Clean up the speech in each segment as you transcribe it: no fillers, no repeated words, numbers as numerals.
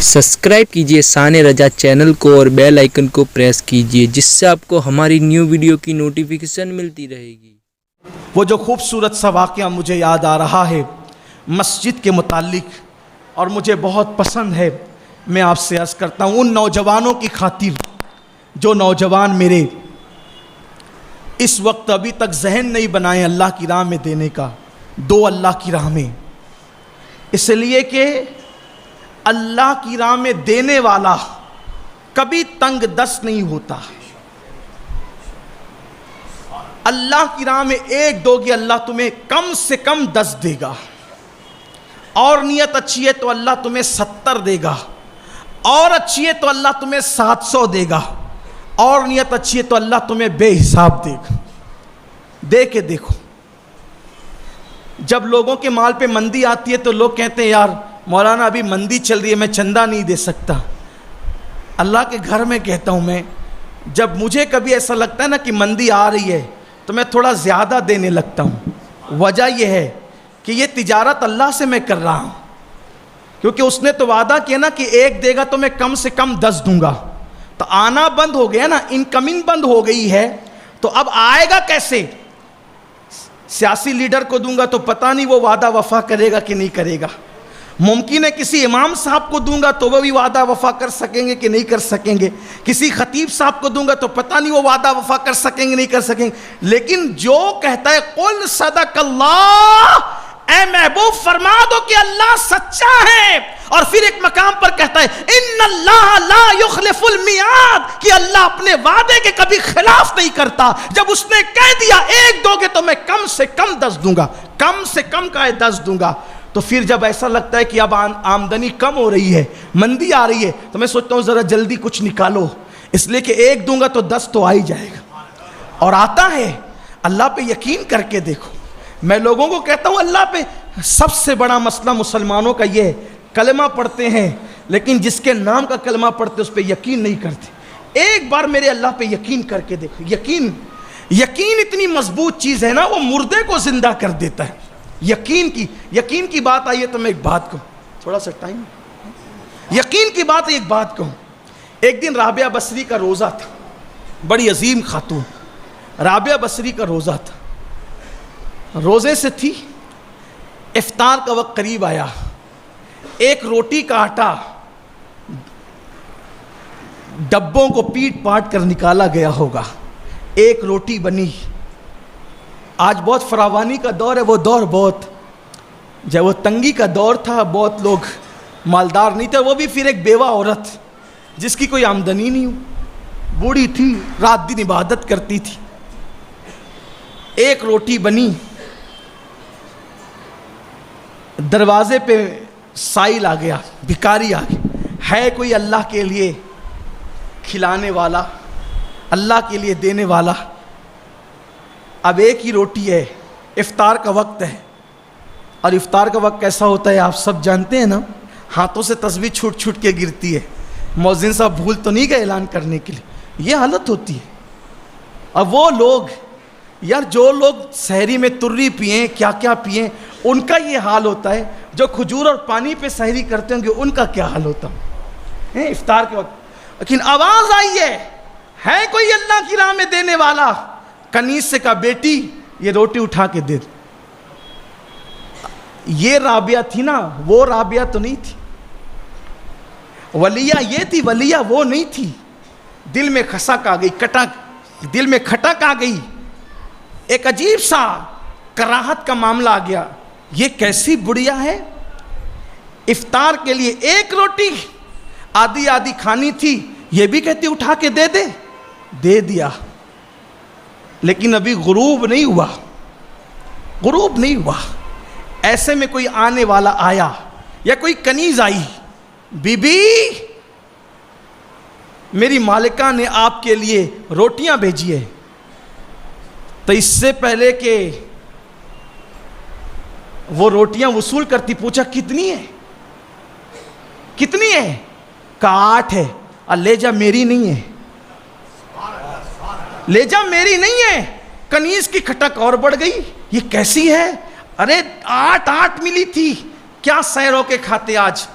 Subscribe कीजिए शान रजा channel को और बेल आइकन को प्रेस कीजिए, जिससे आपको हमारी न्यू वीडियो की नोटिफिकेशन मिलती रहेगी। वो जो खूबसूरत सा वाक़या मुझे याद आ रहा है मस्जिद के मुतालिक, और मुझे बहुत पसंद है। मैं आपसे अर्ज़ करता हूँ उन नौजवानों की खातिर जो नौजवान मेरे इस वक्त अभी तक जहन नहीं बनाए अल्लाह की राह में देने का, दो अल्लाह की राह में, इसलिए कि अल्लाह की राह में देने वाला कभी तंग दस्त नहीं होता। अल्लाह की राह में एक दोगे अल्लाह तुम्हें कम से कम 10 देगा, और नियत अच्छी है तो अल्लाह तुम्हें 70 देगा, और अच्छी है तो अल्लाह तुम्हें 700 देगा, और नियत अच्छी है तो अल्लाह तुम्हें बेहिसाब देगा। दे के देखो, जब लोगों के माल पे मंदी आती है तो लोग कहते हैं यार मौलाना अभी मंदी चल रही है, मैं चंदा नहीं दे सकता। अल्लाह के घर में कहता हूँ मैं, जब मुझे कभी ऐसा लगता है ना कि मंदी आ रही है तो मैं थोड़ा ज़्यादा देने लगता हूँ। वजह यह है कि ये तिजारत अल्लाह से मैं कर रहा हूँ, क्योंकि उसने तो वादा किया ना कि एक देगा तो मैं कम से कम 10 दूंगा। तो आना बंद हो गया ना, इनकमिंग बंद हो गई है, तो अब आएगा कैसे? सियासी लीडर को दूंगा तो पता नहीं वो वादा वफा करेगा कि नहीं करेगा। मुमकिन है किसी इमाम साहब को दूंगा तो वो भी वादा वफा कर सकेंगे कि नहीं कर सकेंगे। किसी खतीब साहब को दूंगा तो पता नहीं वो वादा वफा कर सकेंगे नहीं कर सकेंगे। लेकिन जो कहता है कुल सदकल्लाह, ऐ महबूब फरमा दो कि अल्लाह सच्चा है, और फिर एक मकाम पर कहता है इन्नल्लाह ला युखलिफुल मियाद, कि अल्लाह अपने वादे के कभी खिलाफ नहीं करता। जब उसने कह दिया एक दोगे तो मैं कम से कम 10 दूंगा, कम से कम का 10 दूंगा, तो फिर जब ऐसा लगता है कि अब आमदनी कम हो रही है, मंदी आ रही है, तो मैं सोचता हूँ ज़रा जल्दी कुछ निकालो, इसलिए कि एक दूंगा तो 10 तो आ ही जाएगा, और आता है। अल्लाह पे यकीन करके देखो। मैं लोगों को कहता हूँ अल्लाह पे सबसे बड़ा मसला मुसलमानों का ये है, कलमा पढ़ते हैं लेकिन जिसके नाम का कलमा पढ़ते उस पर यकीन नहीं करते। एक बार मेरे अल्लाह पे यकीन करके देखो। यकीन इतनी मजबूत चीज़ है ना, वो मुर्दे को जिंदा कर देता है। यकीन की बात आई है तो मैं एक बात कहूँ, थोड़ा सा टाइम, यकीन की बात एक बात कहूँ। एक दिन राबिया बसरी का रोज़ा था, बड़ी अजीम खातून राबिया बसरी का रोज़ा था, रोज़े से थी, इफ्तार का वक्त करीब आया, एक रोटी का आटा डब्बों को पीट पाट कर निकाला गया होगा, एक रोटी बनी। आज बहुत फरावानी का दौर है, वो दौर बहुत, जब वो तंगी का दौर था, बहुत लोग मालदार नहीं थे, वो भी फिर एक बेवा औरत जिसकी कोई आमदनी नहीं, बूढ़ी थी, रात दिन इबादत करती थी। एक रोटी बनी, दरवाजे पे साइल आ गया, भिखारी आ गया, है कोई अल्लाह के लिए खिलाने वाला, अल्लाह के लिए देने वाला? अब एक ही रोटी है, इफ्तार का वक्त है, और इफ्तार का वक्त कैसा होता है आप सब जानते हैं ना, हाथों से तस्बीह छूट छूट के गिरती है। मौज़िन साहब भूल तो नहीं गए ऐलान करने के लिए, ये हालत होती है। अब वो लोग यार, जो लोग सहरी में तुर्री पिए, क्या क्या पिए, उनका ये हाल होता है। जो खजूर और पानी पे सहरी करते होंगे उनका क्या हाल होता है इफ्तार के वक्त। लेकिन आवाज़ आई है कोई अल्लाह की राह में देने वाला? कनीज से कहा बेटी ये रोटी उठा के दे। ये राबिया थी ना, वो राबिया तो नहीं थी। वलिया ये थी, वलिया वो नहीं थी। दिल में खसक आ गई, दिल में खटक आ गई, एक अजीब सा कराहत का मामला आ गया। ये कैसी बुढ़िया है, इफ्तार के लिए एक रोटी आधी आधी खानी थी, ये भी कहती उठा के दे दिया। लेकिन अभी गुरूब नहीं हुआ। ऐसे में कोई आने वाला आया या कोई कनीज आई, बीबी मेरी मालिका ने आपके लिए रोटियां भेजी है। तो इससे पहले कि वो रोटियां वसूल करती, पूछा कितनी है? कहा 8 है। ले जा मेरी नहीं है। कनीज की खटक और बढ़ गई, ये कैसी है? अरे 8 मिली थी, क्या सैर होके खाते आज।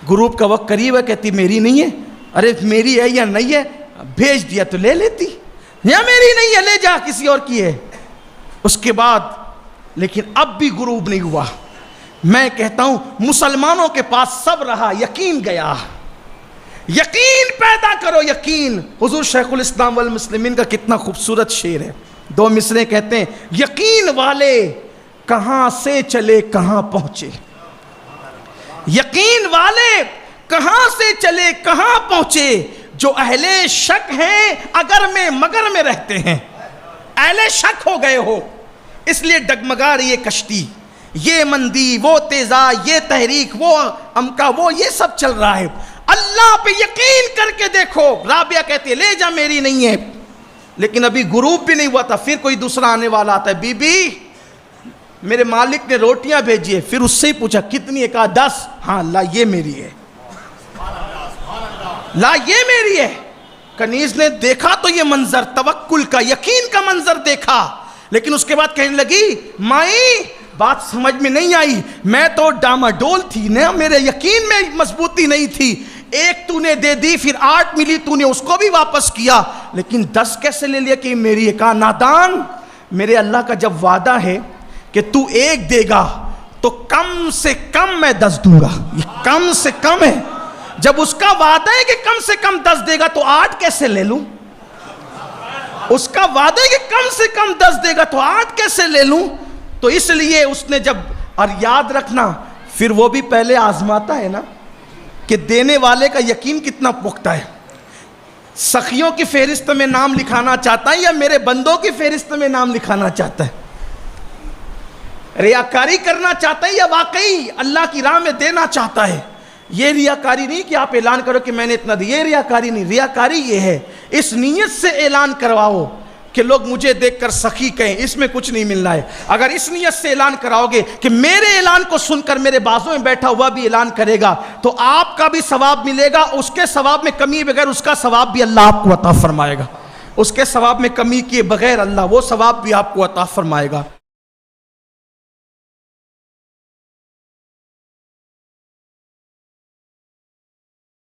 ग्रुप का वक्त करीब है, कहती मेरी नहीं है। अरे मेरी है या नहीं है, भेज दिया तो ले लेती, या मेरी नहीं है ले जा किसी और की है। उसके बाद लेकिन अब भी गुरूब नहीं हुआ। मैं कहता हूं मुसलमानों के पास सब रहा, यकीन गया। यकीन पैदा करो, यकीन। हुजूर शेखुल इस्लाम वल मुस्लिमीन का कितना खूबसूरत शेर है, 2 मिसरे कहते हैं, यकीन वाले कहां से चले कहां पहुंचे, यकीन वाले कहां से चले कहां पहुंचे, जो अहले शक हैं अगर में मगर में रहते हैं। अहले शक हो गए हो इसलिए डगमगा रही है कश्ती, ये मंदी वो तेजा, ये तहरीक वो अमका वो, ये सब चल रहा है। अल्लाह पे यकीन करके देखो। राबिया कहती है ले जा मेरी नहीं है, लेकिन अभी गुरूब भी नहीं हुआ था। फिर कोई दूसरा आने वाला आता है, बीबी मेरे मालिक ने रोटियां भेजी है। फिर उससे ही पूछा कितनी है, कहा 10। हाँ ला ये मेरी है, ला ये मेरी है। कनीज ने देखा तो ये मंजर तवक्कुल का, यकीन का मंजर देखा, लेकिन उसके बाद कहने लगी माई बात समझ में नहीं आई, मैं तो डामाडोल थी ना, मेरे यकीन में मजबूती नहीं थी। 1 तूने दे दी, फिर 8 मिली, तूने उसको भी वापस किया, लेकिन 10 कैसे ले लिया कि मेरी है। कहा नादान, मेरे अल्लाह का जब वादा है कि तू 1 देगा तो कम से कम मैं 10 दूंगा, ये कम से कम है। जब उसका वादा है कि कम से कम 10 देगा तो 8 कैसे ले लूं? उसका वादा है कि कम से कम 10 देगा तो 8 कैसे ले लूं? तो इसलिए उसने जब, और याद रखना फिर वो भी पहले आजमाता है ना कि देने वाले का यकीन कितना पुख्ता है। सखियों की फहरिस्त में नाम लिखाना चाहता है या मेरे बंदों की फहरिस्त में नाम लिखाना चाहता है? रियाकारी करना चाहता है या वाकई अल्लाह की राह में देना चाहता है? ये रियाकारी नहीं कि आप ऐलान करो कि मैंने इतना दिया, ये रियाकारी नहीं। रियाकारी ये है इस नीयत से ऐलान करवाओ कि लोग मुझे देखकर सखी कहें, इसमें कुछ नहीं मिलना है। अगर इस नीयत से ऐलान कराओगे कि मेरे ऐलान को सुनकर मेरे बाजू में बैठा हुआ भी ऐलान करेगा तो आपका भी सवाब मिलेगा, उसके सवाब में कमी बगैर उसका सवाब भी अल्लाह आपको अता फरमाएगा। उसके सवाब में कमी किए बगैर अल्लाह वो सवाब भी आपको अता फरमाएगा।